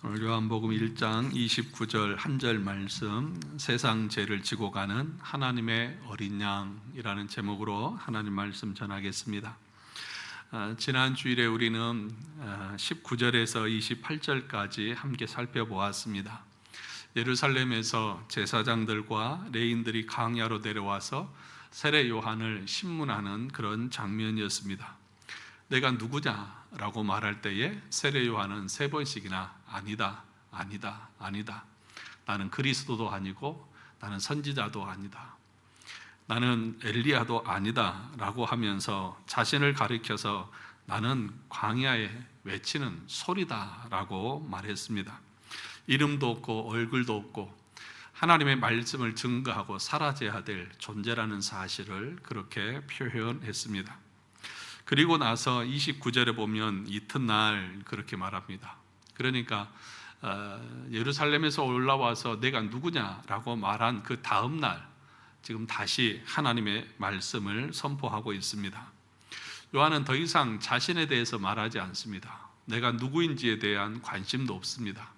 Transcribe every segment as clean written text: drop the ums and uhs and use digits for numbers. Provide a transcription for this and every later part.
오늘 요한복음 1장 29절 한 절 말씀, 세상 죄를 지고 가는 하나님의 어린 양이라는 제목으로 하나님 말씀 전하겠습니다. 지난 주일에 우리는 19절에서 28절까지 함께 살펴보았습니다. 예루살렘에서 제사장들과 레인들이 광야로 내려와서 세례 요한을 신문하는 그런 장면이었습니다. 내가 누구냐라고 말할 때에 세례 요한은 세 번씩이나 아니다, 아니다, 아니다. 나는 그리스도도 아니고 나는 선지자도 아니다. 나는 엘리야도 아니다 라고 하면서 자신을 가리켜서 나는 광야에 외치는 소리다 라고 말했습니다. 이름도 없고 얼굴도 없고 하나님의 말씀을 증거하고 사라져야 될 존재라는 사실을 그렇게 표현했습니다. 그리고 나서 29절에 보면 이튿날 그렇게 말합니다. 그러니까 예루살렘에서 올라와서 내가 누구냐라고 말한 그 다음 날 지금 다시 하나님의 말씀을 선포하고 있습니다. 요한은 더 이상 자신에 대해서 말하지 않습니다. 내가 누구인지에 대한 관심도 없습니다.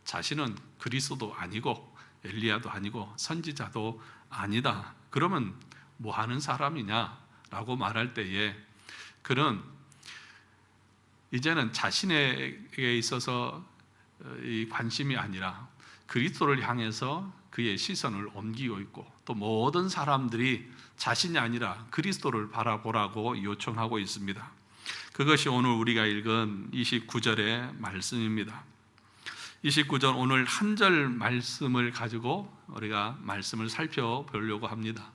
자신은 그리스도도 아니고 엘리야도 아니고 선지자도 아니다. 그러면 뭐 하는 사람이냐라고 말할 때에 그는 이제는 자신에게 있어서 이 관심이 아니라 그리스도를 향해서 그의 시선을 옮기고 있고 또 모든 사람들이 자신이 아니라 그리스도를 바라보라고 요청하고 있습니다. 그것이 오늘 우리가 읽은 29절의 말씀입니다. 29절 오늘 한 절 말씀을 가지고 우리가 말씀을 살펴보려고 합니다.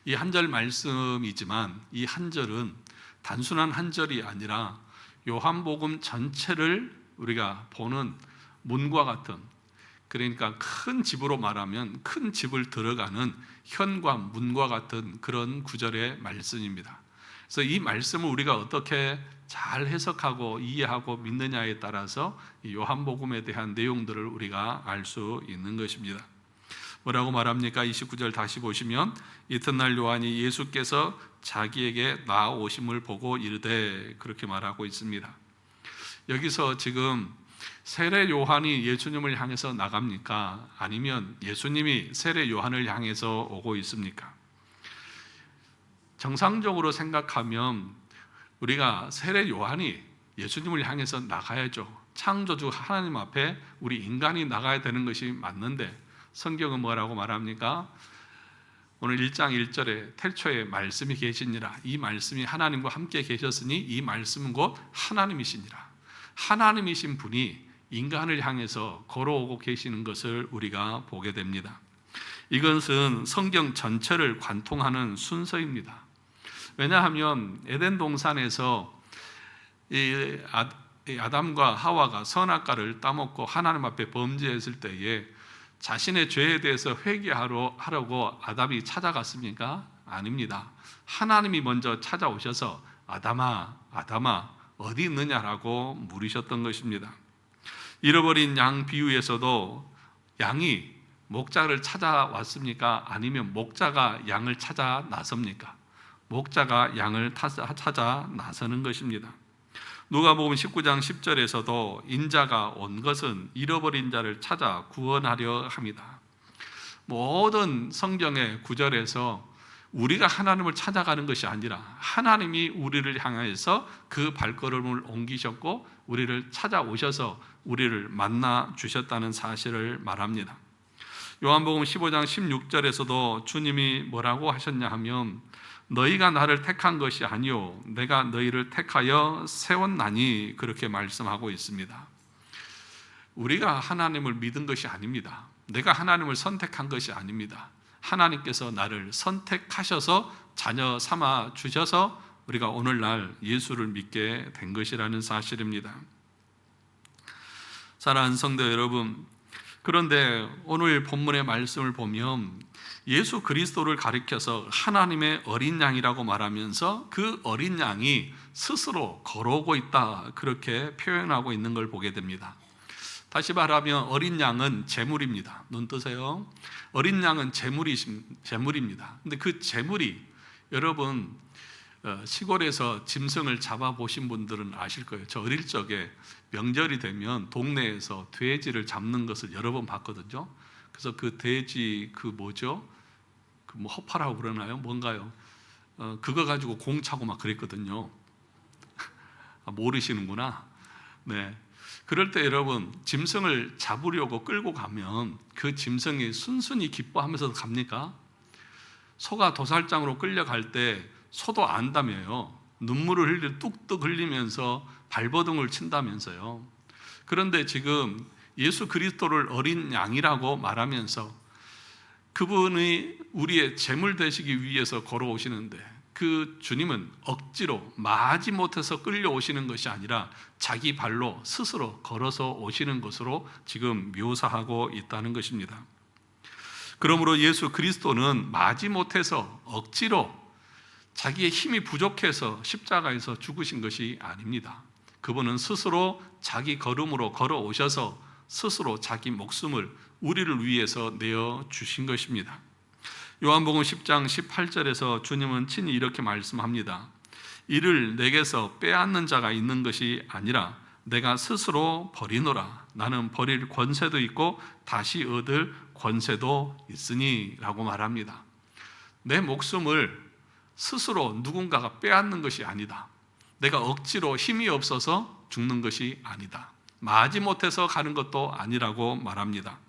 이 한 절 말씀이지만 이 한 절은 단순한 한 절이 아니라 요한복음 전체를 우리가 보는 문과 같은, 그러니까 큰 집으로 말하면 큰 집을 들어가는 현과 문과 같은 그런 구절의 말씀입니다. 그래서 이 말씀을 우리가 어떻게 잘 해석하고 이해하고 믿느냐에 따라서 이 요한복음에 대한 내용들을 우리가 알 수 있는 것입니다. 뭐라고 말합니까? 29절 다시 보시면 이튿날 요한이 예수께서 자기에게 나오심을 보고 이르되 그렇게 말하고 있습니다. 여기서 지금 세례 요한이 예수님을 향해서 나갑니까? 아니면 예수님이 세례 요한을 향해서 오고 있습니까? 정상적으로 생각하면 우리가 세례 요한이 예수님을 향해서 나가야죠. 창조주 하나님 앞에 우리 인간이 나가야 되는 것이 맞는데 성경은 뭐라고 말합니까? 오늘 1장 1절에 태초에 말씀이 계시니라. 이 말씀이 하나님과 함께 계셨으니 이 말씀은 곧 하나님이시니라. 하나님이신 분이 인간을 향해서 걸어오고 계시는 것을 우리가 보게 됩니다. 이것은 성경 전체를 관통하는 순서입니다. 왜냐하면 에덴 동산에서 이 아담과 하와가 선악과를 따먹고 하나님 앞에 범죄했을 때에 자신의 죄에 대해서 회개하려고 아담이 찾아갔습니까? 아닙니다. 하나님이 먼저 찾아오셔서 아담아, 아담아 어디 있느냐라고 물으셨던 것입니다. 잃어버린 양 비유에서도 양이 목자를 찾아왔습니까? 아니면 목자가 양을 찾아 나섭니까? 목자가 양을 찾아 나서는 것입니다. 누가복음 19장 10절에서도 인자가 온 것은 잃어버린 자를 찾아 구원하려 합니다. 모든 성경의 구절에서 우리가 하나님을 찾아가는 것이 아니라 하나님이 우리를 향해서 그 발걸음을 옮기셨고 우리를 찾아오셔서 우리를 만나 주셨다는 사실을 말합니다. 요한복음 15장 16절에서도 주님이 뭐라고 하셨냐 하면 너희가 나를 택한 것이 아니요 내가 너희를 택하여 세웠나니 그렇게 말씀하고 있습니다. 우리가 하나님을 믿은 것이 아닙니다. 내가 하나님을 선택한 것이 아닙니다. 하나님께서 나를 선택하셔서 자녀 삼아 주셔서 우리가 오늘날 예수를 믿게 된 것이라는 사실입니다. 사랑하는 성도 여러분, 그런데 오늘 본문의 말씀을 보면 예수 그리스도를 가리켜서 하나님의 어린 양이라고 말하면서 그 어린 양이 스스로 걸어오고 있다 그렇게 표현하고 있는 걸 보게 됩니다. 다시 말하면 어린 양은 제물입니다. 눈 뜨세요. 어린 양은 제물입니다. 근데 그 제물이 여러분 시골에서 짐승을 잡아보신 분들은 아실 거예요. 저 어릴 적에 명절이 되면 동네에서 돼지를 잡는 것을 여러 번 봤거든요. 그래서 그 돼지 그 뭐죠? 그 뭐 허파라고 그러나요? 뭔가요? 그거 가지고 공 차고 막 그랬거든요. 모르시는구나. 네. 그럴 때 여러분, 짐승을 잡으려고 끌고 가면 그 짐승이 순순히 기뻐하면서 갑니까? 소가 도살장으로 끌려갈 때 소도 안다며요. 눈물을 뚝뚝 흘리면서 발버둥을 친다면서요. 그런데 지금 예수 그리스도를 어린 양이라고 말하면서 그분이 우리의 제물 되시기 위해서 걸어오시는데 그 주님은 억지로 마지못해서 끌려오시는 것이 아니라 자기 발로 스스로 걸어서 오시는 것으로 지금 묘사하고 있다는 것입니다. 그러므로 예수 그리스도는 마지못해서 억지로 자기의 힘이 부족해서 십자가에서 죽으신 것이 아닙니다. 그분은 스스로 자기 걸음으로 걸어오셔서 스스로 자기 목숨을 우리를 위해서 내어주신 것입니다. 요한복음 10장 18절에서 주님은 친히 이렇게 말씀합니다. 이를 내게서 빼앗는 자가 있는 것이 아니라 내가 스스로 버리노라. 나는 버릴 권세도 있고 다시 얻을 권세도 있으니 라고 말합니다. 내 목숨을 스스로 누군가가 빼앗는 것이 아니다. 내가 억지로 힘이 없어서 죽는 것이 아니다. 마지못해서 가는 것도 아니라고 말합니다.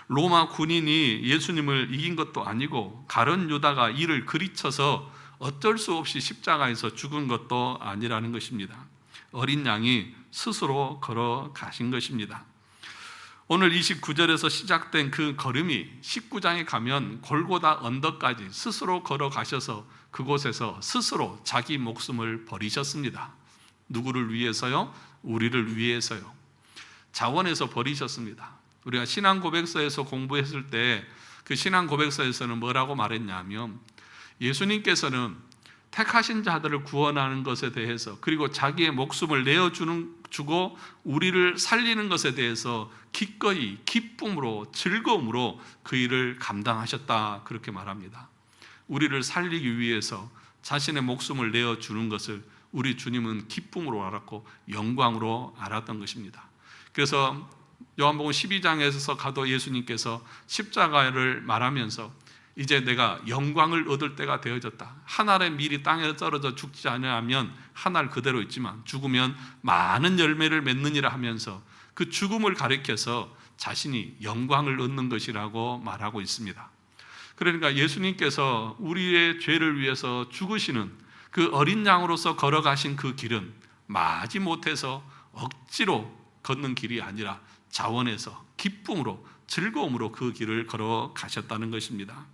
로마 군인이 예수님을 이긴 것도 아니고 가룟 유다가 이를 그리쳐서 어쩔 수 없이 십자가에서 죽은 것도 아니라는 것입니다. 어린 양이 스스로 걸어가신 것입니다. 오늘 29절에서 시작된 그 걸음이 19장에 가면 골고다 언덕까지 스스로 걸어가셔서 그곳에서 스스로 자기 목숨을 버리셨습니다. 누구를 위해서요? 우리를 위해서요. 자원에서 버리셨습니다. 우리가 신앙 고백서에서 공부했을 때 그 신앙 고백서에서는 뭐라고 말했냐면 예수님께서는 택하신 자들을 구원하는 것에 대해서 그리고 자기의 목숨을 내어주고 우리를 살리는 것에 대해서 기꺼이 기쁨으로 즐거움으로 그 일을 감당하셨다 그렇게 말합니다. 우리를 살리기 위해서 자신의 목숨을 내어주는 것을 우리 주님은 기쁨으로 알았고 영광으로 알았던 것입니다. 그래서 요한복음 12장에서 가도 예수님께서 십자가를 말하면서 이제 내가 영광을 얻을 때가 되어졌다. 한 알의 밀이 땅에 떨어져 죽지 않으면 한 알 그대로 있지만 죽으면 많은 열매를 맺느니라 하면서 그 죽음을 가리켜서 자신이 영광을 얻는 것이라고 말하고 있습니다. 그러니까 예수님께서 우리의 죄를 위해서 죽으시는 그 어린 양으로서 걸어가신 그 길은 마지못해서 억지로 걷는 길이 아니라 자원에서 기쁨으로 즐거움으로 그 길을 걸어가셨다는 것입니다.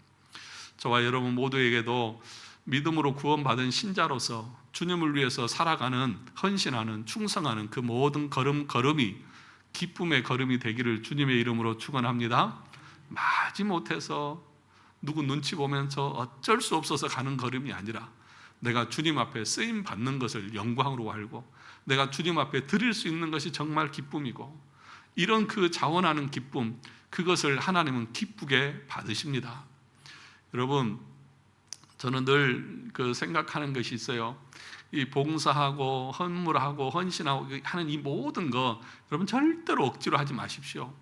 저와 여러분 모두에게도 믿음으로 구원받은 신자로서 주님을 위해서 살아가는 헌신하는 충성하는 그 모든 걸음이 기쁨의 걸음이 되기를 주님의 이름으로 축원합니다. 마지못해서 누구 눈치 보면서 어쩔 수 없어서 가는 걸음이 아니라 내가 주님 앞에 쓰임 받는 것을 영광으로 알고 내가 주님 앞에 드릴 수 있는 것이 정말 기쁨이고 이런 그 자원하는 기쁨 그것을 하나님은 기쁘게 받으십니다. 여러분 저는 늘 그 생각하는 것이 있어요. 이 봉사하고 헌물하고 헌신하고 하는 이 모든 거 여러분 절대로 억지로 하지 마십시오.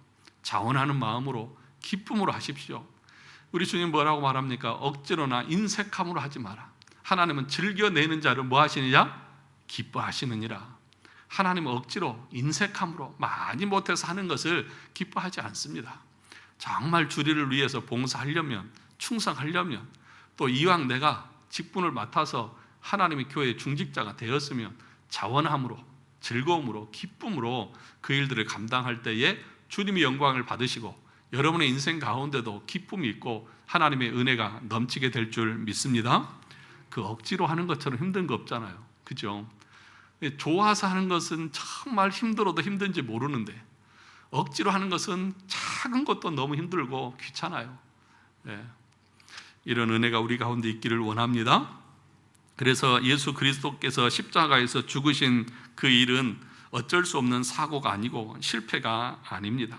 자원하는 마음으로 기쁨으로 하십시오. 우리 주님 뭐라고 말합니까? 억지로나 인색함으로 하지 마라. 하나님은 즐겨내는 자를 뭐 하시느냐? 기뻐하시느니라. 하나님은 억지로 인색함으로 많이 못해서 하는 것을 기뻐하지 않습니다. 정말 주리를 위해서 봉사하려면 충성하려면 또 이왕 내가 직분을 맡아서 하나님의 교회의 중직자가 되었으면 자원함으로 즐거움으로 기쁨으로 그 일들을 감당할 때에 주님이 영광을 받으시고 여러분의 인생 가운데도 기쁨이 있고 하나님의 은혜가 넘치게 될 줄 믿습니다. 그 억지로 하는 것처럼 힘든 거 없잖아요. 그죠? 좋아서 하는 것은 정말 힘들어도 힘든지 모르는데 억지로 하는 것은 작은 것도 너무 힘들고 귀찮아요. 네. 이런 은혜가 우리 가운데 있기를 원합니다. 그래서 예수 그리스도께서 십자가에서 죽으신 그 일은 어쩔 수 없는 사고가 아니고 실패가 아닙니다.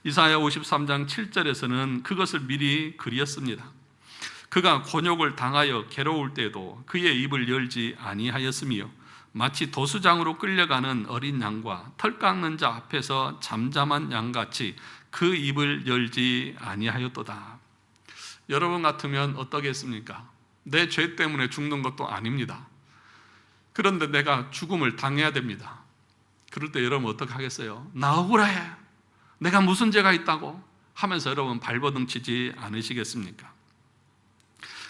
이사야 53장 7절에서는 그것을 미리 그리었습니다. 그가 곤욕을 당하여 괴로울 때도 그의 입을 열지 아니하였으며 마치 도수장으로 끌려가는 어린 양과 털 깎는 자 앞에서 잠잠한 양같이 그 입을 열지 아니하였도다. 여러분 같으면 어떠겠습니까? 내 죄 때문에 죽는 것도 아닙니다. 그런데 내가 죽음을 당해야 됩니다. 그럴 때 여러분 어떻게 하겠어요? 나 억울해, 내가 무슨 죄가 있다고 하면서 여러분 발버둥 치지 않으시겠습니까?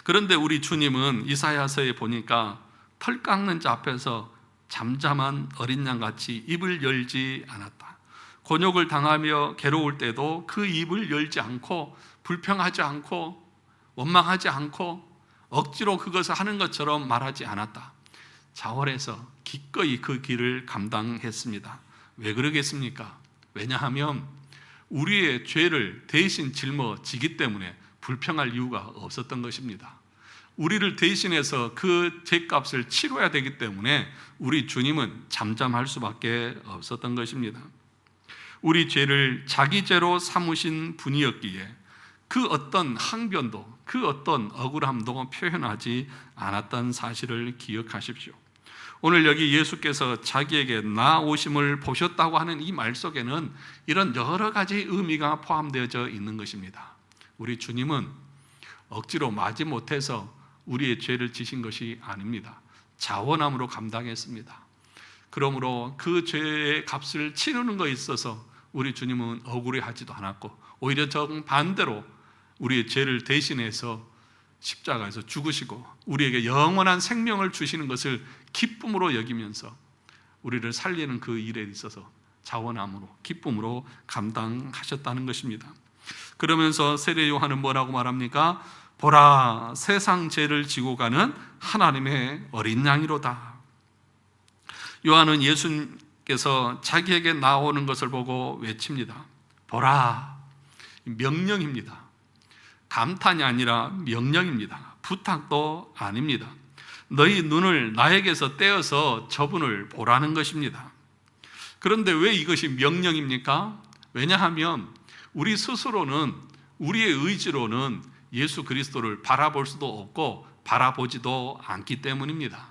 그런데 우리 주님은 이사야서에 보니까 털 깎는 자 앞에서 잠잠한 어린 양같이 입을 열지 않았다. 곤욕을 당하며 괴로울 때도 그 입을 열지 않고 불평하지 않고 원망하지 않고 억지로 그것을 하는 것처럼 말하지 않았다. 자월해서 기꺼이 그 길을 감당했습니다. 왜 그러겠습니까? 왜냐하면 우리의 죄를 대신 짊어지기 때문에 불평할 이유가 없었던 것입니다. 우리를 대신해서 그 죄값을 치러야 되기 때문에 우리 주님은 잠잠할 수밖에 없었던 것입니다. 우리 죄를 자기 죄로 삼으신 분이었기에 그 어떤 항변도, 그 어떤 억울함도 표현하지 않았던 사실을 기억하십시오. 오늘 여기 예수께서 자기에게 나오심을 보셨다고 하는 이 말 속에는 이런 여러 가지 의미가 포함되어져 있는 것입니다. 우리 주님은 억지로 마지못해서 우리의 죄를 지신 것이 아닙니다. 자원함으로 감당했습니다. 그러므로 그 죄의 값을 치르는 것에 있어서 우리 주님은 억울해하지도 않았고 오히려 정반대로 우리의 죄를 대신해서 십자가에서 죽으시고 우리에게 영원한 생명을 주시는 것을 기쁨으로 여기면서 우리를 살리는 그 일에 있어서 자원함으로 기쁨으로 감당하셨다는 것입니다. 그러면서 세례 요한은 뭐라고 말합니까? 보라, 세상 죄를 지고 가는 하나님의 어린 양이로다. 요한은 예수님께서 자기에게 나오는 것을 보고 외칩니다. 보라, 명령입니다. 감탄이 아니라 명령입니다. 부탁도 아닙니다. 너희 눈을 나에게서 떼어서 저분을 보라는 것입니다. 그런데 왜 이것이 명령입니까? 왜냐하면 우리 스스로는, 우리의 의지로는 예수 그리스도를 바라볼 수도 없고 바라보지도 않기 때문입니다.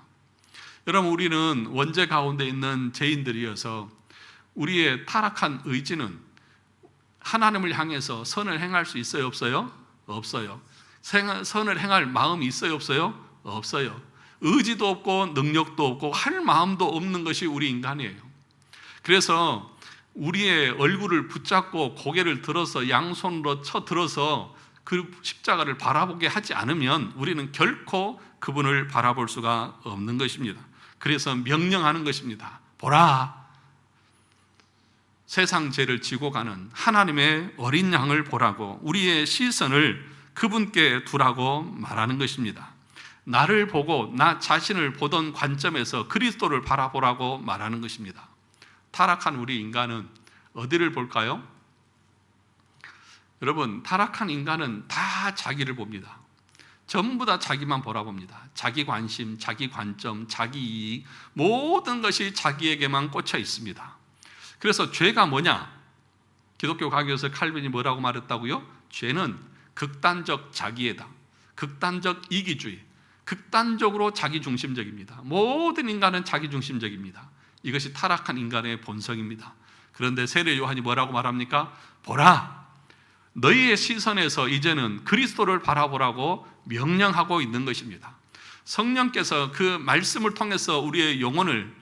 여러분, 우리는 원죄 가운데 있는 죄인들이어서 우리의 타락한 의지는 하나님을 향해서 선을 행할 수 있어요, 없어요? 없어요. 선을 행할 마음이 있어요, 없어요? 없어요. 의지도 없고 능력도 없고 할 마음도 없는 것이 우리 인간이에요. 그래서 우리의 얼굴을 붙잡고 고개를 들어서 양손으로 쳐들어서 그 십자가를 바라보게 하지 않으면 우리는 결코 그분을 바라볼 수가 없는 것입니다. 그래서 명령하는 것입니다. 보라, 세상 죄를 지고 가는 하나님의 어린 양을 보라고, 우리의 시선을 그분께 두라고 말하는 것입니다. 나를 보고 나 자신을 보던 관점에서 그리스도를 바라보라고 말하는 것입니다. 타락한 우리 인간은 어디를 볼까요? 여러분, 타락한 인간은 다 자기를 봅니다. 전부 다 자기만 바라봅니다. 자기 관심, 자기 관점, 자기 이익, 모든 것이 자기에게만 꽂혀 있습니다. 그래서 죄가 뭐냐? 기독교 가교에서 칼빈이 뭐라고 말했다고요? 죄는 극단적 자기애다, 극단적 이기주의, 극단적으로 자기중심적입니다. 모든 인간은 자기중심적입니다. 이것이 타락한 인간의 본성입니다. 그런데 세례 요한이 뭐라고 말합니까? 보라, 너희의 시선에서 이제는 그리스도를 바라보라고 명령하고 있는 것입니다. 성령께서 그 말씀을 통해서 우리의 영혼을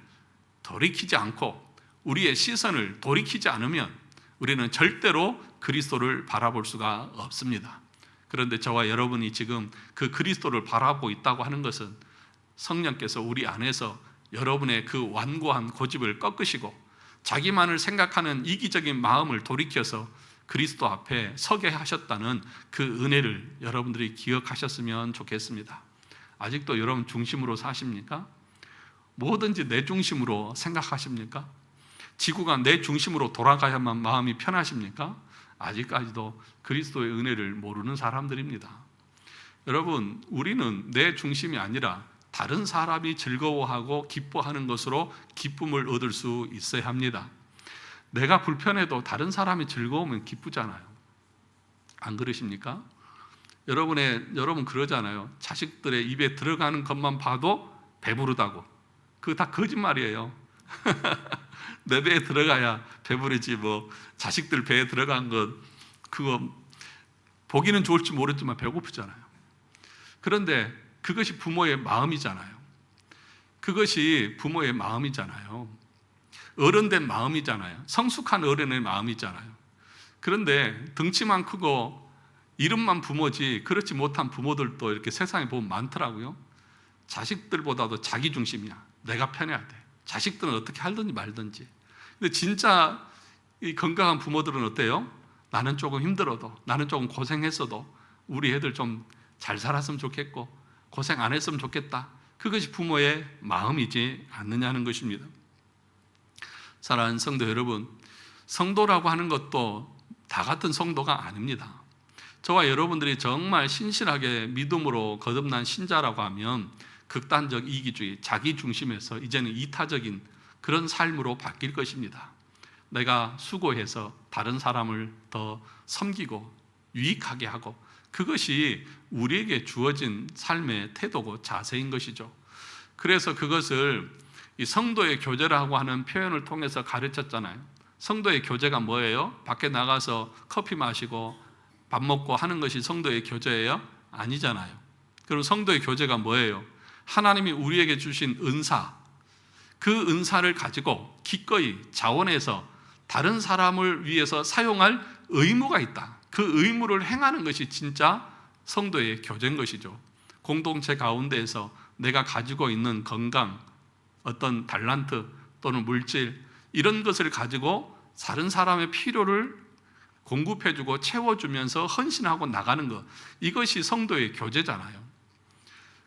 돌이키지 않고 우리의 시선을 돌이키지 않으면 우리는 절대로 그리스도를 바라볼 수가 없습니다. 그런데 저와 여러분이 지금 그 그리스도를 바라보고 있다고 하는 것은 성령께서 우리 안에서 여러분의 그 완고한 고집을 꺾으시고 자기만을 생각하는 이기적인 마음을 돌이켜서 그리스도 앞에 서게 하셨다는 그 은혜를 여러분들이 기억하셨으면 좋겠습니다. 아직도 여러분 중심으로 사십니까? 뭐든지 내 중심으로 생각하십니까? 지구가 내 중심으로 돌아가야만 마음이 편하십니까? 아직까지도 그리스도의 은혜를 모르는 사람들입니다. 여러분, 우리는 내 중심이 아니라 다른 사람이 즐거워하고 기뻐하는 것으로 기쁨을 얻을 수 있어야 합니다. 내가 불편해도 다른 사람이 즐거우면 기쁘잖아요. 안 그러십니까? 여러분 그러잖아요. 자식들의 입에 들어가는 것만 봐도 배부르다고. 그거 다 거짓말이에요. 내 배에 들어가야 배부르지 뭐 자식들 배에 들어간 것 그거 보기는 좋을지 모르지만 배고프잖아요. 그런데 그것이 부모의 마음이잖아요. 그것이 부모의 마음이잖아요. 어른된 마음이잖아요. 성숙한 어른의 마음이잖아요. 그런데 덩치만 크고 이름만 부모지 그렇지 못한 부모들도 이렇게 세상에 보면 많더라고요. 자식들보다도 자기 중심이야. 내가 편해야 돼. 자식들은 어떻게 하든지 말든지. 근데 진짜 이 건강한 부모들은 어때요? 나는 조금 힘들어도, 나는 조금 고생했어도 우리 애들 좀 잘 살았으면 좋겠고 고생 안 했으면 좋겠다. 그것이 부모의 마음이지 않느냐는 것입니다. 사랑하는 성도 여러분, 성도라고 하는 것도 다 같은 성도가 아닙니다. 저와 여러분들이 정말 신실하게 믿음으로 거듭난 신자라고 하면 극단적 이기주의, 자기 중심에서 이제는 이타적인 그런 삶으로 바뀔 것입니다. 내가 수고해서 다른 사람을 더 섬기고 유익하게 하고 그것이 우리에게 주어진 삶의 태도고 자세인 것이죠. 그래서 그것을 이 성도의 교제라고 하는 표현을 통해서 가르쳤잖아요. 성도의 교제가 뭐예요? 밖에 나가서 커피 마시고 밥 먹고 하는 것이 성도의 교제예요? 아니잖아요. 그럼 성도의 교제가 뭐예요? 하나님이 우리에게 주신 은사, 그 은사를 가지고 기꺼이 자원해서 다른 사람을 위해서 사용할 의무가 있다. 그 의무를 행하는 것이 진짜 성도의 교제인 것이죠. 공동체 가운데에서 내가 가지고 있는 건강, 어떤 달란트 또는 물질 이런 것을 가지고 다른 사람의 필요를 공급해주고 채워주면서 헌신하고 나가는 것, 이것이 성도의 교제잖아요.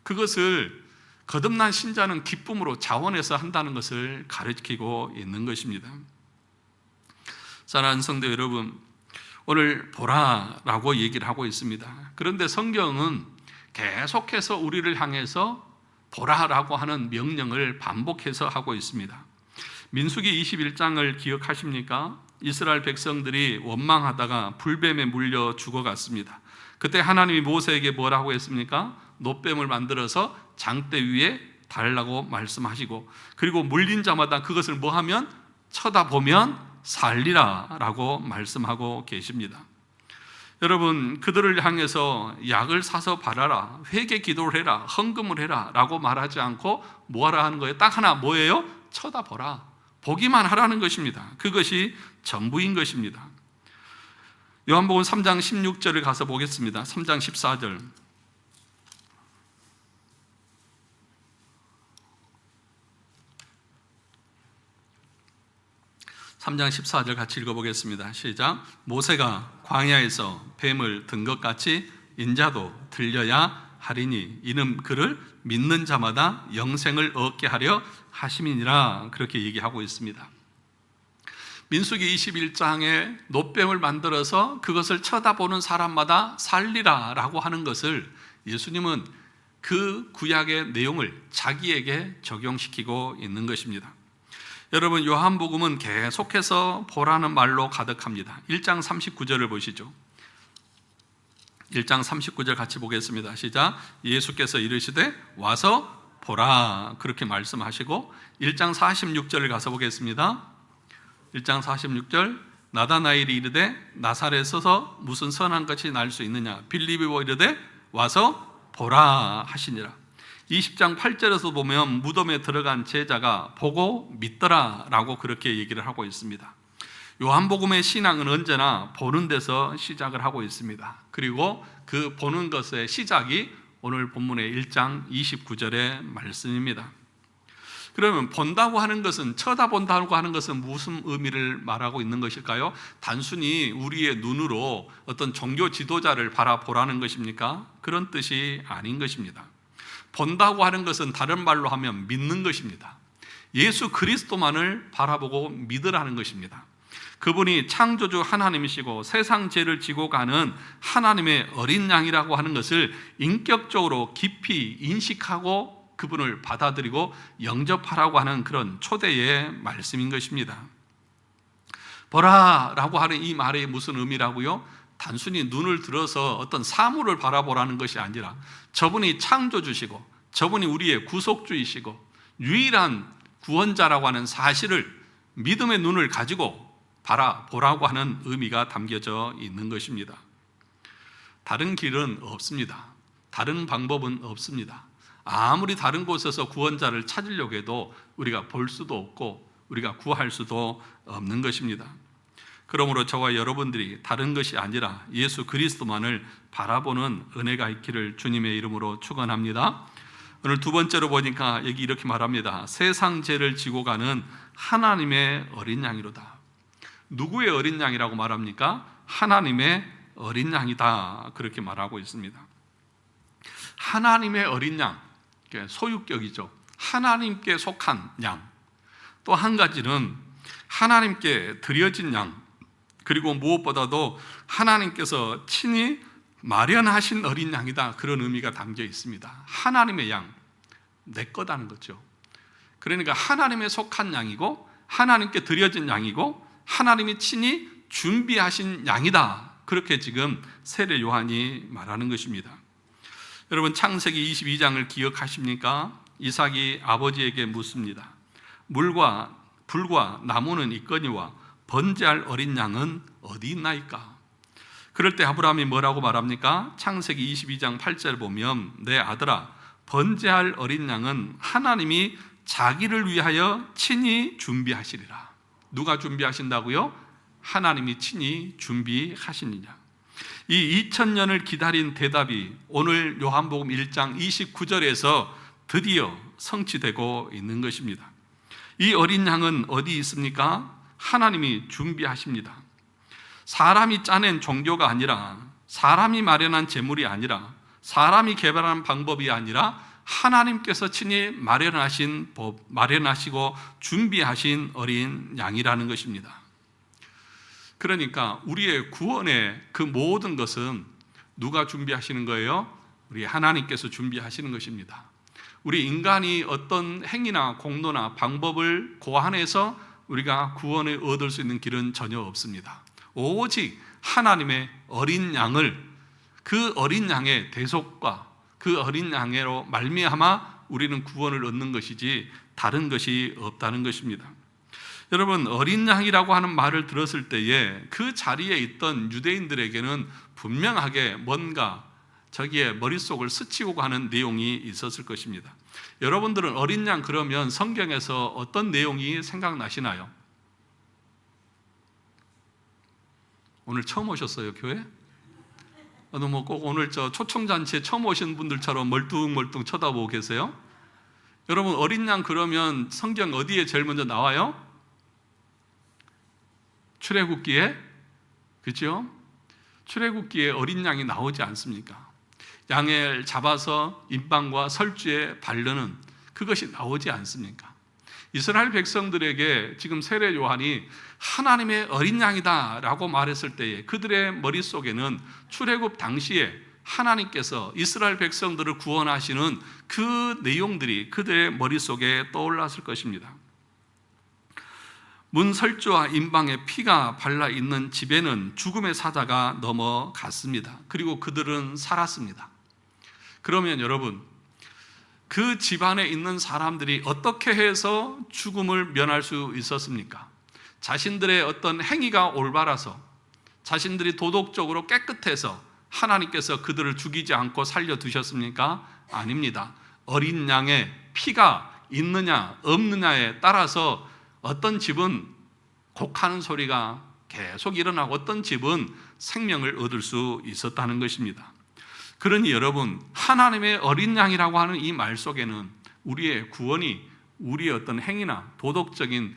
그것을 거듭난 신자는 기쁨으로 자원해서 한다는 것을 가르치고 있는 것입니다. 사랑하는 성도 여러분, 오늘 보라라고 얘기를 하고 있습니다. 그런데 성경은 계속해서 우리를 향해서 보라라고 하는 명령을 반복해서 하고 있습니다. 민수기 21장을 기억하십니까? 이스라엘 백성들이 원망하다가 불뱀에 물려 죽어갔습니다. 그때 하나님이 모세에게 뭐라고 했습니까? 놋뱀을 만들어서 장대 위에 달라고 말씀하시고, 그리고 물린 자마다 그것을 뭐하면? 쳐다보면 살리라 라고 말씀하고 계십니다. 여러분, 그들을 향해서 약을 사서 바라라, 회개 기도를 해라, 헌금을 해라 라고 말하지 않고 뭐하라 하는 거예요? 딱 하나, 뭐예요? 쳐다보라, 보기만 하라는 것입니다. 그것이 전부인 것입니다. 요한복음 3장 16절을 가서 보겠습니다. 3장 14절. 3장 14절 같이 읽어보겠습니다. 시작. 모세가 광야에서 뱀을 든 것 같이 인자도 들려야 하리니 이는 그를 믿는 자마다 영생을 얻게 하려 하심이니라. 그렇게 얘기하고 있습니다. 민수기 21장에 놋뱀을 만들어서 그것을 쳐다보는 사람마다 살리라 라고 하는 것을 예수님은 그 구약의 내용을 자기에게 적용시키고 있는 것입니다. 여러분, 요한복음은 계속해서 보라는 말로 가득합니다. 1장 39절을 보시죠. 1장 39절 같이 보겠습니다. 시작. 예수께서 이르시되 와서 보라, 그렇게 말씀하시고 1장 46절을 가서 보겠습니다. 1장 46절. 나다나엘이 이르되 나사렛에서 무슨 선한 것이 날 수 있느냐? 빌립이 이르되 와서 보라 하시니라. 20장 8절에서 보면 무덤에 들어간 제자가 보고 믿더라 라고 그렇게 얘기를 하고 있습니다. 요한복음의 신앙은 언제나 보는 데서 시작을 하고 있습니다. 그리고 그 보는 것의 시작이 오늘 본문의 1장 29절의 말씀입니다. 그러면 본다고 하는 것은, 쳐다본다고 하는 것은 무슨 의미를 말하고 있는 것일까요? 단순히 우리의 눈으로 어떤 종교 지도자를 바라보라는 것입니까? 그런 뜻이 아닌 것입니다. 본다고 하는 것은 다른 말로 하면 믿는 것입니다. 예수 그리스도만을 바라보고 믿으라는 것입니다. 그분이 창조주 하나님이시고 세상 죄를 지고 가는 하나님의 어린 양이라고 하는 것을 인격적으로 깊이 인식하고 그분을 받아들이고 영접하라고 하는 그런 초대의 말씀인 것입니다. 보라 라고 하는 이 말이 무슨 의미라고요? 단순히 눈을 들어서 어떤 사물을 바라보라는 것이 아니라 저분이 창조주시고 저분이 우리의 구속주이시고 유일한 구원자라고 하는 사실을 믿음의 눈을 가지고 바라보라고 하는 의미가 담겨져 있는 것입니다. 다른 길은 없습니다. 다른 방법은 없습니다. 아무리 다른 곳에서 구원자를 찾으려고 해도 우리가 볼 수도 없고 우리가 구할 수도 없는 것입니다. 그러므로 저와 여러분들이 다른 것이 아니라 예수 그리스도만을 바라보는 은혜가 있기를 주님의 이름으로 축원합니다. 오늘 두 번째로 보니까 여기 이렇게 말합니다. 세상 죄를 지고 가는 하나님의 어린 양이로다. 누구의 어린 양이라고 말합니까? 하나님의 어린 양이다, 그렇게 말하고 있습니다. 하나님의 어린 양, 소유격이죠. 하나님께 속한 양. 또 한 가지는 하나님께 드려진 양, 그리고 무엇보다도 하나님께서 친히 마련하신 어린 양이다, 그런 의미가 담겨 있습니다. 하나님의 양, 내 거다는 거죠. 그러니까 하나님에 속한 양이고 하나님께 드려진 양이고 하나님이 친히 준비하신 양이다, 그렇게 지금 세례 요한이 말하는 것입니다. 여러분, 창세기 22장을 기억하십니까? 이삭이 아버지에게 묻습니다. 물과 불과 나무는 있거니와 번제할 어린 양은 어디 있나이까? 그럴 때 아브라함이 뭐라고 말합니까? 창세기 22장 8절 보면 내 아들아, 번제할 어린 양은 하나님이 자기를 위하여 친히 준비하시리라. 누가 준비하신다고요? 하나님이 친히 준비하시느냐. 이 2000년을 기다린 대답이 오늘 요한복음 1장 29절에서 드디어 성취되고 있는 것입니다. 이 어린 양은 어디 있습니까? 하나님이 준비하십니다. 사람이 짜낸 종교가 아니라, 사람이 마련한 제물이 아니라, 사람이 개발한 방법이 아니라 하나님께서 친히 마련하시고 준비하신 어린 양이라는 것입니다. 그러니까 우리의 구원의 그 모든 것은 누가 준비하시는 거예요? 우리 하나님께서 준비하시는 것입니다. 우리 인간이 어떤 행위나 공로나 방법을 고안해서 우리가 구원을 얻을 수 있는 길은 전혀 없습니다. 오직 하나님의 어린 양을, 그 어린 양의 대속과 그 어린 양으로 말미암아 우리는 구원을 얻는 것이지 다른 것이 없다는 것입니다. 여러분, 어린 양이라고 하는 말을 들었을 때에 그 자리에 있던 유대인들에게는 분명하게 뭔가 저기에 머릿속을 스치고 가는 내용이 있었을 것입니다. 여러분들은 어린 양 그러면 성경에서 어떤 내용이 생각나시나요? 오늘 처음 오셨어요, 교회? 뭐 꼭 오늘 저 초청잔치에 처음 오신 분들처럼 멀뚱멀뚱 쳐다보고 계세요? 여러분, 어린 양 그러면 성경 어디에 제일 먼저 나와요? 출애굽기에, 그렇죠? 출애굽기에 어린 양이 나오지 않습니까? 양을 잡아서 임방과 설주에 바르는 그것이 나오지 않습니까? 이스라엘 백성들에게 지금 세례 요한이 하나님의 어린 양이다 라고 말했을 때에 그들의 머릿속에는 출애굽 당시에 하나님께서 이스라엘 백성들을 구원하시는 그 내용들이 그들의 머릿속에 떠올랐을 것입니다. 문설주와 임방에 피가 발라 있는 집에는 죽음의 사자가 넘어갔습니다. 그리고 그들은 살았습니다. 그러면 여러분, 그 집안에 있는 사람들이 어떻게 해서 죽음을 면할 수 있었습니까? 자신들의 어떤 행위가 올바라서, 자신들이 도덕적으로 깨끗해서 하나님께서 그들을 죽이지 않고 살려두셨습니까? 아닙니다. 어린 양의 피가 있느냐 없느냐에 따라서 어떤 집은 곡하는 소리가 계속 일어나고 어떤 집은 생명을 얻을 수 있었다는 것입니다. 그러니 여러분, 하나님의 어린 양이라고 하는 이 말 속에는 우리의 구원이 우리의 어떤 행위나 도덕적인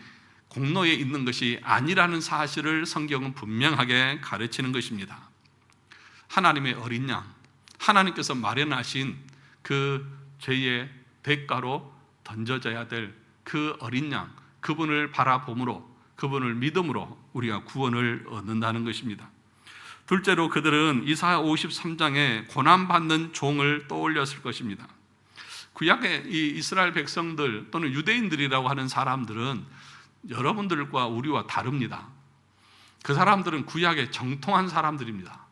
공로에 있는 것이 아니라는 사실을 성경은 분명하게 가르치는 것입니다. 하나님의 어린 양, 하나님께서 마련하신 그 죄의 대가로 던져져야 될 그 어린 양, 그분을 바라봄으로, 그분을 믿음으로 우리가 구원을 얻는다는 것입니다. 둘째로 그들은 이사야 53장에 고난받는 종을 떠올렸을 것입니다. 구약의 이 이스라엘 백성들 또는 유대인들이라고 하는 사람들은 여러분들과 우리와 다릅니다. 그 사람들은 구약에 정통한 사람들입니다.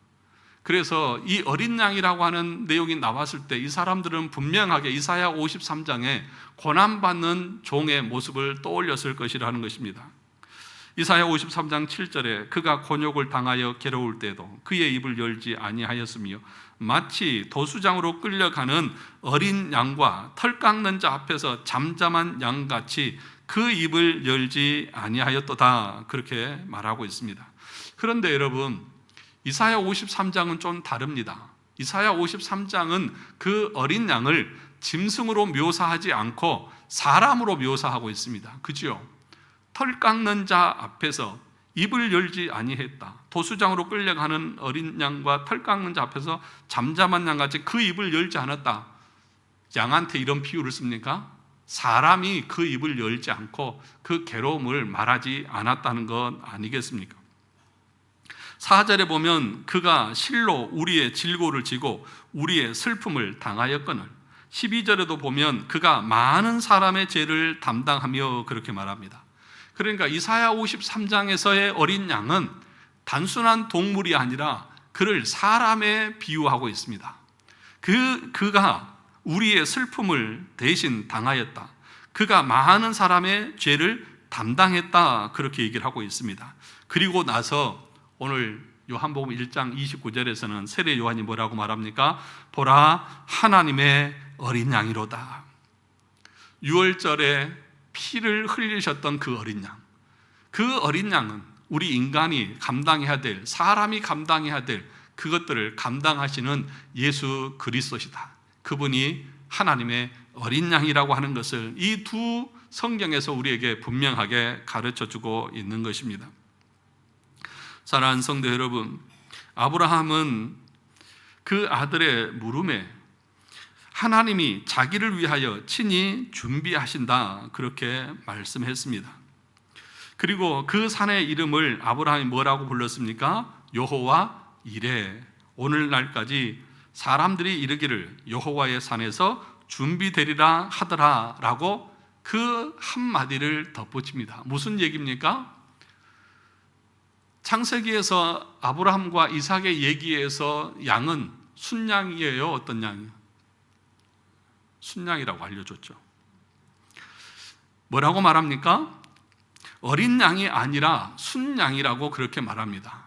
그래서 이 어린 양이라고 하는 내용이 나왔을 때 이 사람들은 분명하게 이사야 53장에 고난받는 종의 모습을 떠올렸을 것이라는 것입니다. 이사야 53장 7절에 그가 곤욕을 당하여 괴로울 때도 그의 입을 열지 아니하였으며 마치 도수장으로 끌려가는 어린 양과 털 깎는 자 앞에서 잠잠한 양같이 그 입을 열지 아니하였도다, 그렇게 말하고 있습니다. 그런데 여러분, 이사야 53장은 좀 다릅니다. 이사야 53장은 그 어린 양을 짐승으로 묘사하지 않고 사람으로 묘사하고 있습니다. 그죠? 털 깎는 자 앞에서 입을 열지 아니했다. 도수장으로 끌려가는 어린 양과 털 깎는 자 앞에서 잠잠한 양같이 그 입을 열지 않았다. 양한테 이런 비유를 씁니까? 사람이 그 입을 열지 않고 그 괴로움을 말하지 않았다는 것 아니겠습니까? 4절에 보면 그가 실로 우리의 질고를 지고 우리의 슬픔을 당하였거늘, 12절에도 보면 그가 많은 사람의 죄를 담당하며 그렇게 말합니다. 그러니까 이사야 53장에서의 어린 양은 단순한 동물이 아니라 그를 사람에 비유하고 있습니다. 그가 우리의 슬픔을 대신 당하였다. 그가 많은 사람의 죄를 담당했다, 그렇게 얘기를 하고 있습니다. 그리고 나서 오늘 요한복음 1장 29절에서는 세례 요한이 뭐라고 말합니까? 보라, 하나님의 어린 양이로다. 유월절에 피를 흘리셨던 그 어린 양, 그 어린 양은 우리 인간이 감당해야 될, 사람이 감당해야 될 그것들을 감당하시는 예수 그리스도시다. 그분이 하나님의 어린 양이라고 하는 것을 이 두 성경에서 우리에게 분명하게 가르쳐주고 있는 것입니다. 사랑하는 성도 여러분, 아브라함은 그 아들의 물음에 하나님이 자기를 위하여 친히 준비하신다, 그렇게 말씀했습니다. 그리고 그 산의 이름을 아브라함이 뭐라고 불렀습니까? 여호와 이레. 오늘날까지 사람들이 이르기를 여호와의 산에서 준비되리라 하더라 라고 그 한마디를 덧붙입니다. 무슨 얘기입니까? 창세기에서 아브라함과 이삭의 얘기에서 양은 순양이에요? 어떤 양이에요? 순양이라고 알려줬죠. 뭐라고 말합니까? 어린 양이 아니라 순양이라고 그렇게 말합니다.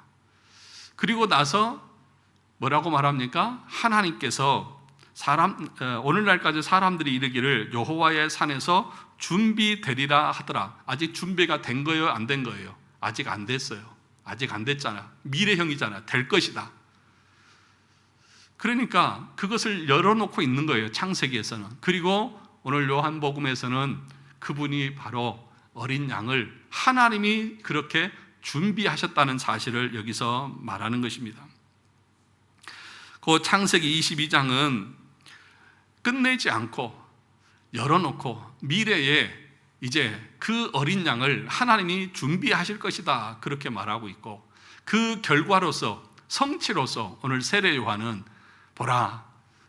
그리고 나서 뭐라고 말합니까? 하나님께서 오늘날까지 사람들이 이르기를 여호와의 산에서 준비되리라 하더라. 아직 준비가 된 거예요? 안 된 거예요? 아직 안 됐어요. 아직 안 됐잖아. 미래형이잖아. 될 것이다. 그러니까 그것을 열어놓고 있는 거예요, 창세기에서는. 그리고 오늘 요한복음에서는 그분이 바로 어린 양을 하나님이 그렇게 준비하셨다는 사실을 여기서 말하는 것입니다. 그 창세기 22장은 끝내지 않고 열어놓고 미래에 이제 그 어린 양을 하나님이 준비하실 것이다, 그렇게 말하고 있고, 그 결과로서, 성취로서 오늘 세례 요한은 보라,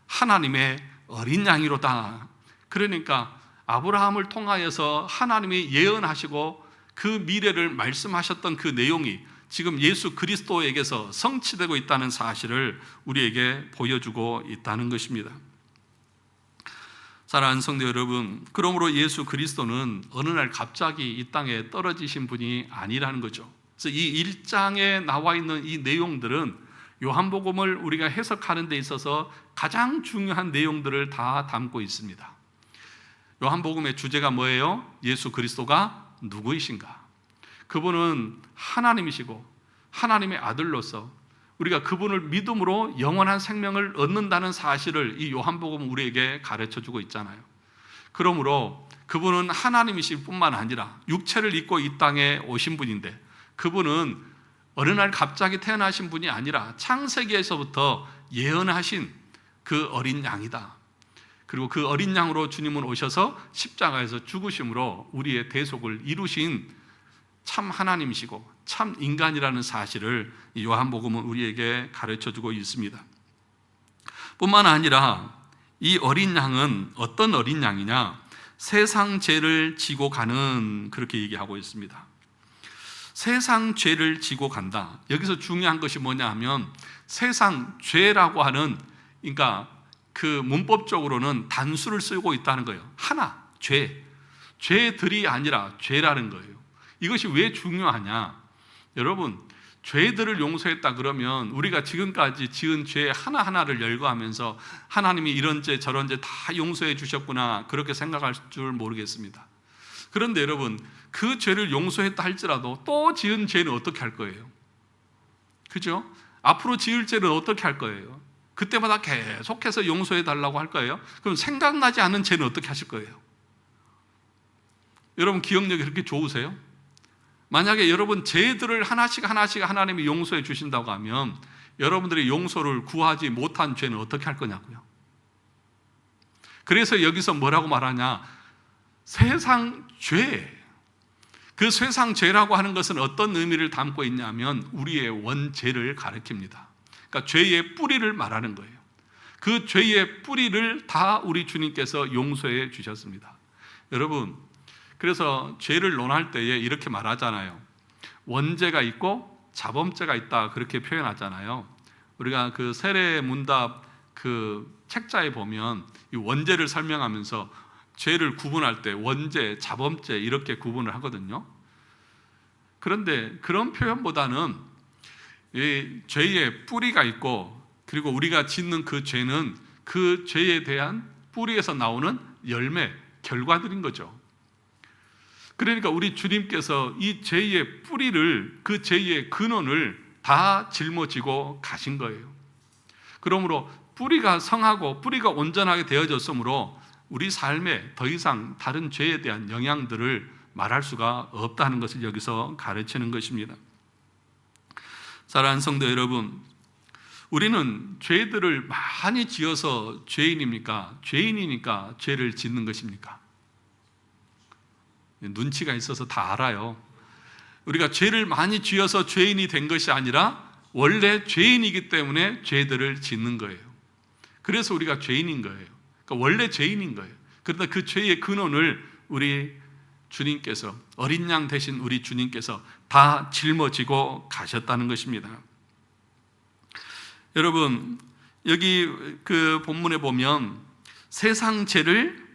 하나님의 어린 양이로다. 그러니까 아브라함을 통하여서 하나님이 예언하시고 그 미래를 말씀하셨던 그 내용이 지금 예수 그리스도에게서 성취되고 있다는 사실을 우리에게 보여주고 있다는 것입니다. 사랑하는 성도 여러분, 그러므로 예수 그리스도는 어느 날 갑자기 이 땅에 떨어지신 분이 아니라는 거죠. 그래서 이 1장에 나와 있는 이 내용들은 요한복음을 우리가 해석하는 데 있어서 가장 중요한 내용들을 다 담고 있습니다. 요한복음의 주제가 뭐예요? 예수 그리스도가 누구이신가? 그분은 하나님이시고 하나님의 아들로서 우리가 그분을 믿음으로 영원한 생명을 얻는다는 사실을 이 요한복음은 우리에게 가르쳐주고 있잖아요. 그러므로 그분은 하나님이실 뿐만 아니라 육체를 입고 이 땅에 오신 분인데, 그분은 어느 날 갑자기 태어나신 분이 아니라 창세기에서부터 예언하신 그 어린 양이다. 그리고 그 어린 양으로 주님은 오셔서 십자가에서 죽으심으로 우리의 대속을 이루신 참 하나님이시고 참 인간이라는 사실을 요한복음은 우리에게 가르쳐주고 있습니다. 뿐만 아니라 이 어린 양은 어떤 어린 양이냐? 세상 죄를 지고 가는, 그렇게 얘기하고 있습니다. 세상 죄를 지고 간다. 여기서 중요한 것이 뭐냐 하면 세상 죄라고 하는, 그러니까 그 문법적으로는 단수를 쓰고 있다는 거예요. 하나, 죄. 죄들이 아니라 죄라는 거예요. 이것이 왜 중요하냐? 여러분, 죄들을 용서했다 그러면 우리가 지금까지 지은 죄 하나하나를 열거하면서 하나님이 이런 죄 저런 죄 다 용서해 주셨구나 그렇게 생각할 줄 모르겠습니다. 그런데 여러분, 그 죄를 용서했다 할지라도 또 지은 죄는 어떻게 할 거예요? 그죠? 앞으로 지을 죄는 어떻게 할 거예요? 그때마다 계속해서 용서해 달라고 할 거예요? 그럼 생각나지 않는 죄는 어떻게 하실 거예요? 여러분 기억력이 그렇게 좋으세요? 만약에 여러분 죄들을 하나씩 하나님이 용서해 주신다고 하면 여러분들이 용서를 구하지 못한 죄는 어떻게 할 거냐고요. 그래서 여기서 뭐라고 말하냐? 세상 죄. 그 세상 죄라고 하는 것은 어떤 의미를 담고 있냐면 우리의 원죄를 가리킵니다. 그러니까 죄의 뿌리를 말하는 거예요. 그 죄의 뿌리를 다 우리 주님께서 용서해 주셨습니다. 여러분, 그래서 죄를 논할 때에 이렇게 말하잖아요. 원죄가 있고 자범죄가 있다 그렇게 표현하잖아요. 우리가 그 세례 문답 그 책자에 보면 이 원죄를 설명하면서 죄를 구분할 때 원죄, 자범죄 이렇게 구분을 하거든요. 그런데 그런 표현보다는 이 죄의 뿌리가 있고 그리고 우리가 짓는 그 죄는 그 죄에 대한 뿌리에서 나오는 열매, 결과들인 거죠. 그러니까 우리 주님께서 이 죄의 뿌리를, 그 죄의 근원을 다 짊어지고 가신 거예요. 그러므로 뿌리가 성하고 뿌리가 온전하게 되어졌으므로 우리 삶에 더 이상 다른 죄에 대한 영향들을 말할 수가 없다는 것을 여기서 가르치는 것입니다. 사랑하는 성도 여러분, 우리는 죄들을 많이 지어서 죄인입니까? 죄인이니까 죄를 짓는 것입니까? 눈치가 있어서 다 알아요. 우리가 죄를 많이 지어서 죄인이 된 것이 아니라 원래 죄인이기 때문에 죄들을 짓는 거예요. 그래서 우리가 죄인인 거예요. 그러니까 원래 죄인인 거예요. 그런데 그 죄의 근원을 우리 주님께서, 어린 양 대신 우리 주님께서 다 짊어지고 가셨다는 것입니다. 여러분, 여기 그 본문에 보면 세상 죄를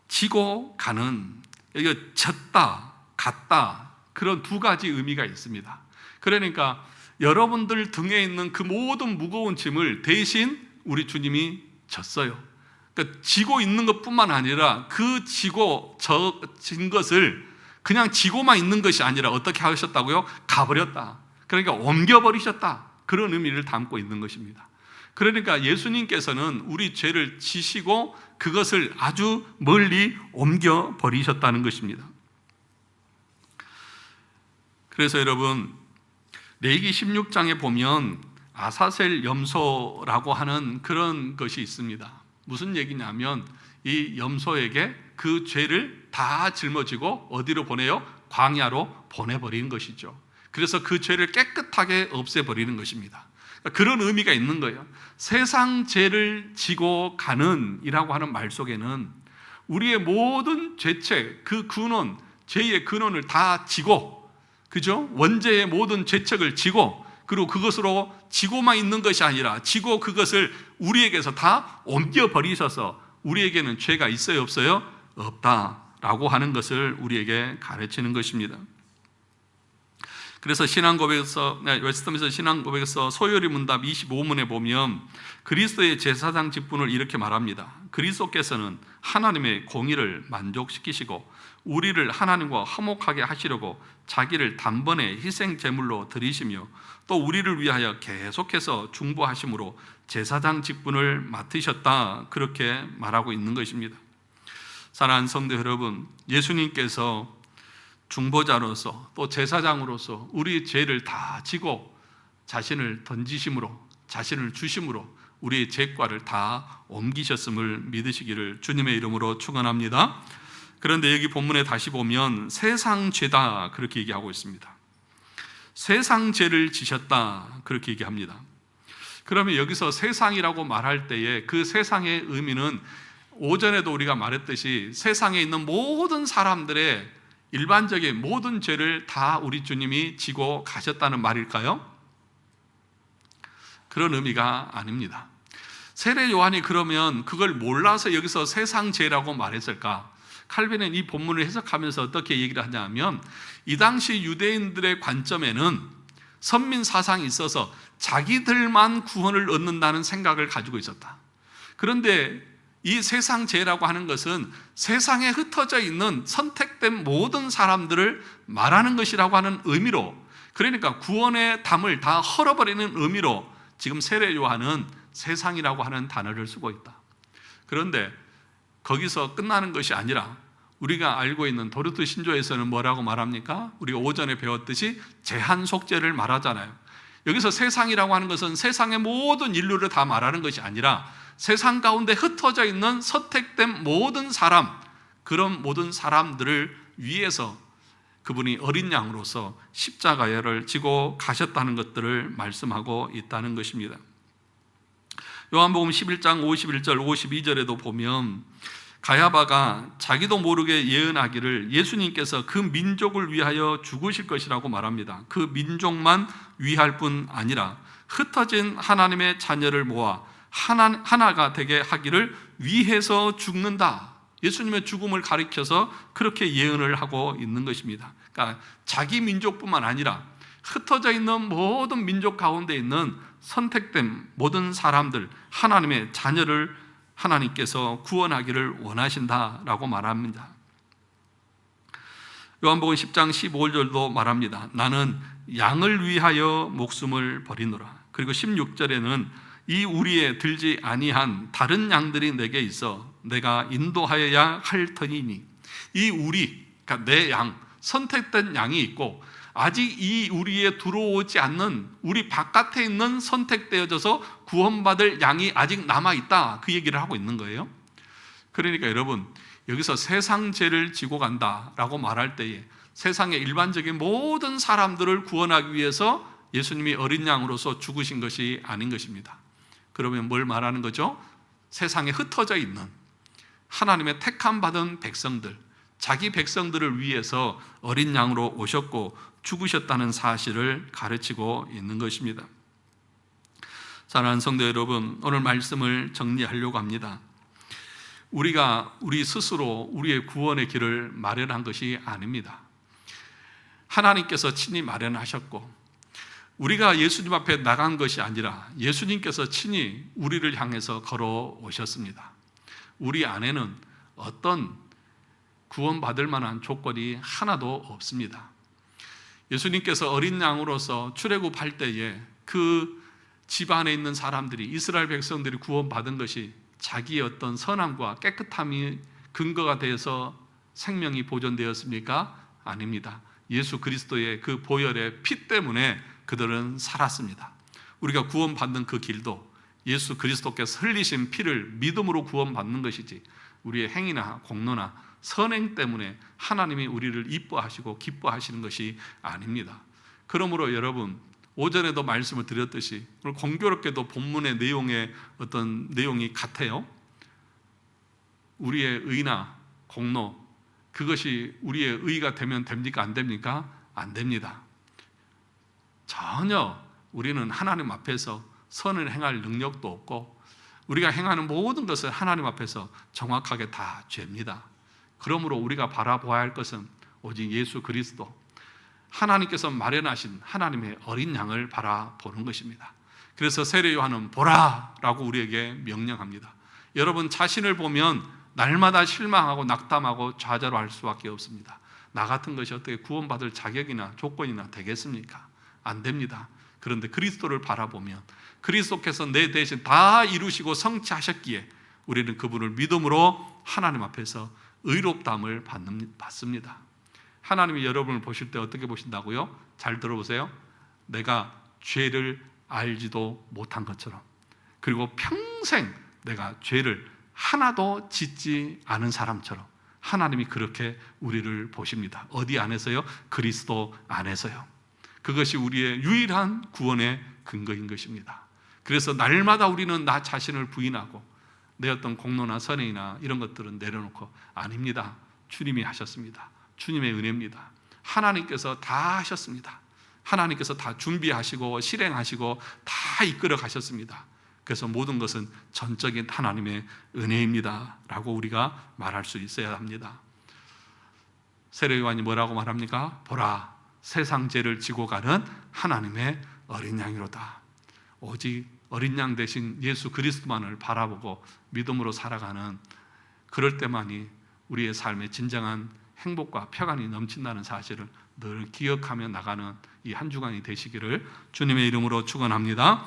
지고 가는, 여기가 졌다, 갔다, 그런 두 가지 의미가 있습니다. 그러니까 여러분들 등에 있는 그 모든 무거운 짐을 대신 우리 주님이 졌어요. 그러니까 지고 있는 것뿐만 아니라 그 지고 진 것을 그냥 지고만 있는 것이 아니라 어떻게 하셨다고요? 가버렸다. 그러니까 옮겨버리셨다. 그런 의미를 담고 있는 것입니다. 그러니까 예수님께서는 우리 죄를 지시고 그것을 아주 멀리 옮겨버리셨다는 것입니다. 그래서 여러분, 레위기 16장에 보면 아사셀 염소라고 하는 그런 것이 있습니다. 무슨 얘기냐면 이 염소에게 그 죄를 다 짊어지고 어디로 보내요? 광야로 보내버리는 것이죠. 그래서 그 죄를 깨끗하게 없애버리는 것입니다. 그런 의미가 있는 거예요. 세상 죄를 지고 가는 이라고 하는 말 속에는 우리의 모든 죄책, 그 근원, 죄의 근원을 다 지고, 그죠? 원죄의 모든 죄책을 지고, 그리고 그것으로 지고만 있는 것이 아니라 지고 그것을 우리에게서 다 옮겨버리셔서 우리에게는 죄가 있어요, 없어요? 없다라고 하는 것을 우리에게 가르치는 것입니다. 그래서 신앙고백에서, 웨스트민스터 신앙고백에서 소요리 문답 25문에 보면 그리스도의 제사장 직분을 이렇게 말합니다. 그리스도께서는 하나님의 공의를 만족시키시고 우리를 하나님과 화목하게 하시려고 자기를 단번에 희생 제물로 드리시며 또 우리를 위하여 계속해서 중보하심으로 제사장 직분을 맡으셨다, 그렇게 말하고 있는 것입니다. 사랑하는 성도 여러분, 예수님께서 중보자로서 또 제사장으로서 우리 죄를 다 지고 자신을 던지심으로, 자신을 주심으로 우리의 죄과를 다 옮기셨음을 믿으시기를 주님의 이름으로 축원합니다. 그런데 여기 본문에 다시 보면 세상 죄다 그렇게 얘기하고 있습니다. 세상 죄를 지셨다 그렇게 얘기합니다. 그러면 여기서 세상이라고 말할 때에 그 세상의 의미는 오전에도 우리가 말했듯이 세상에 있는 모든 사람들의 일반적인 모든 죄를 다 우리 주님이 지고 가셨다는 말일까요? 그런 의미가 아닙니다. 세례 요한이 그러면 그걸 몰라서 여기서 세상 죄라고 말했을까? 칼빈은 이 본문을 해석하면서 어떻게 얘기를 하냐면, 이 당시 유대인들의 관점에는 선민 사상이 있어서 자기들만 구원을 얻는다는 생각을 가지고 있었다. 그런데 이 세상 죄라고 하는 것은 세상에 흩어져 있는 선택된 모든 사람들을 말하는 것이라고 하는 의미로, 그러니까 구원의 담을 다 헐어버리는 의미로 지금 세례 요한은 세상이라고 하는 단어를 쓰고 있다. 그런데 거기서 끝나는 것이 아니라 우리가 알고 있는 도르트 신조에서는 뭐라고 말합니까? 우리가 오전에 배웠듯이 제한속죄를 말하잖아요. 여기서 세상이라고 하는 것은 세상의 모든 인류를 다 말하는 것이 아니라 세상 가운데 흩어져 있는 선택된 모든 사람, 그런 모든 사람들을 위해서 그분이 어린 양으로서 십자가를 지고 가셨다는 것들을 말씀하고 있다는 것입니다. 요한복음 11장 51절 52절에도 보면 가야바가 자기도 모르게 예언하기를 예수님께서 그 민족을 위하여 죽으실 것이라고 말합니다. 그 민족만 위할 뿐 아니라 흩어진 하나님의 자녀를 모아 하나가 되게 하기를 위해서 죽는다. 예수님의 죽음을 가리켜서 그렇게 예언을 하고 있는 것입니다. 그러니까 자기 민족뿐만 아니라 흩어져 있는 모든 민족 가운데 있는 선택된 모든 사람들, 하나님의 자녀를 하나님께서 구원하기를 원하신다라고 말합니다. 요한복음 10장 15절도 말합니다. 나는 양을 위하여 목숨을 버리노라. 그리고 16절에는 이 우리에 들지 아니한 다른 양들이 내게 있어 내가 인도하여야 할 터이니, 이 우리, 그러니까 내 양, 선택된 양이 있고 아직 이 우리에 들어오지 않는 우리 바깥에 있는 선택되어져서 구원받을 양이 아직 남아있다, 그 얘기를 하고 있는 거예요. 그러니까 여러분, 여기서 세상 죄를 지고 간다라고 말할 때에 세상의 일반적인 모든 사람들을 구원하기 위해서 예수님이 어린 양으로서 죽으신 것이 아닌 것입니다. 그러면 뭘 말하는 거죠? 세상에 흩어져 있는 하나님의 택함 받은 백성들, 자기 백성들을 위해서 어린 양으로 오셨고 죽으셨다는 사실을 가르치고 있는 것입니다. 사랑하는 성도 여러분, 오늘 말씀을 정리하려고 합니다. 우리가 우리 스스로 우리의 구원의 길을 마련한 것이 아닙니다. 하나님께서 친히 마련하셨고 우리가 예수님 앞에 나간 것이 아니라 예수님께서 친히 우리를 향해서 걸어오셨습니다. 우리 안에는 어떤 구원받을 만한 조건이 하나도 없습니다. 예수님께서 어린 양으로서 출애굽할 때에 그 집안에 있는 사람들이, 이스라엘 백성들이 구원받은 것이 자기의 어떤 선함과 깨끗함이 근거가 되어서 생명이 보존되었습니까? 아닙니다. 예수 그리스도의 그 보혈의 피 때문에 그들은 살았습니다. 우리가 구원받는 그 길도 예수 그리스도께서 흘리신 피를 믿음으로 구원받는 것이지 우리의 행위나 공로나 선행 때문에 하나님이 우리를 이뻐하시고 기뻐하시는 것이 아닙니다. 그러므로 여러분, 오전에도 말씀을 드렸듯이 오늘 공교롭게도 본문의 내용의 어떤 내용이 같아요. 우리의 의나 공로, 그것이 우리의 의가 되면 됩니까? 안 됩니까? 안 됩니다. 전혀 우리는 하나님 앞에서 선을 행할 능력도 없고 우리가 행하는 모든 것은 하나님 앞에서 정확하게 다 죄입니다. 그러므로 우리가 바라보아야 할 것은 오직 예수 그리스도, 하나님께서 마련하신 하나님의 어린 양을 바라보는 것입니다. 그래서 세례 요한은 보라 라고 우리에게 명령합니다. 여러분 자신을 보면 날마다 실망하고 낙담하고 좌절할 수밖에 없습니다. 나 같은 것이 어떻게 구원받을 자격이나 조건이나 되겠습니까? 안 됩니다. 그런데 그리스도를 바라보면 그리스도께서 내 대신 다 이루시고 성취하셨기에 우리는 그분을 믿음으로 하나님 앞에서 의롭다함을 받습니다. 하나님이 여러분을 보실 때 어떻게 보신다고요? 잘 들어보세요. 내가 죄를 알지도 못한 것처럼, 그리고 평생 내가 죄를 하나도 짓지 않은 사람처럼 하나님이 그렇게 우리를 보십니다. 어디 안에서요? 그리스도 안에서요. 그것이 우리의 유일한 구원의 근거인 것입니다. 그래서 날마다 우리는 나 자신을 부인하고 내 어떤 공로나 선행이나 이런 것들은 내려놓고, 아닙니다. 주님이 하셨습니다. 주님의 은혜입니다. 하나님께서 다 하셨습니다. 하나님께서 다 준비하시고 실행하시고 다 이끌어 가셨습니다. 그래서 모든 것은 전적인 하나님의 은혜입니다 라고 우리가 말할 수 있어야 합니다. 세례 요한이 뭐라고 말합니까? 보라, 세상 죄를 지고 가는 하나님의 어린 양이로다. 오직 어린 양 대신 예수 그리스도만을 바라보고 믿음으로 살아가는, 그럴 때만이 우리의 삶에 진정한 행복과 평안이 넘친다는 사실을 늘 기억하며 나가는 이 한 주간이 되시기를 주님의 이름으로 축원합니다.